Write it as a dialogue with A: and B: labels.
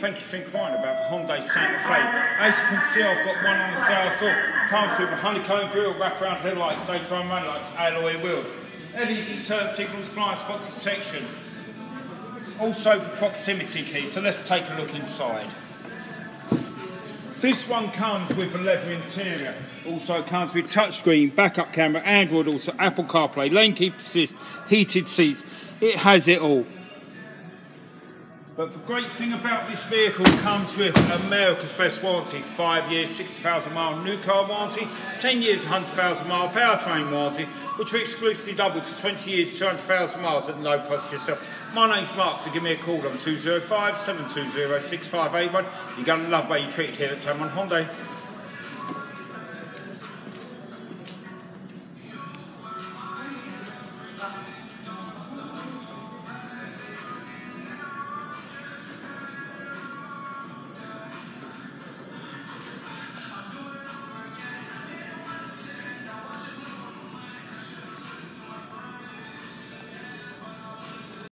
A: thank you for inquiring about the Hyundai Santa Fe. As you can see, I've got one on the sales floor. Comes with a honeycomb grille, wraparound headlights, daytime running lights, alloy wheels, LED turn signals, blind spot detection. Also the proximity key, so let's take a look inside. This one comes with a leather interior. Also comes with touchscreen, backup camera, Android Auto, Apple CarPlay, lane keep assist, heated seats. It has it all. But the great thing about this vehicle comes with America's best warranty, 5 years, 60,000 mile new car warranty, 10 years, 100,000 mile powertrain warranty, which we exclusively double to 20 years, 200,000 miles at no cost to yourself. My name's Mark, so give me a call on 205 720 6581. You're going to love the way you're treated here at Tameron Hyundai.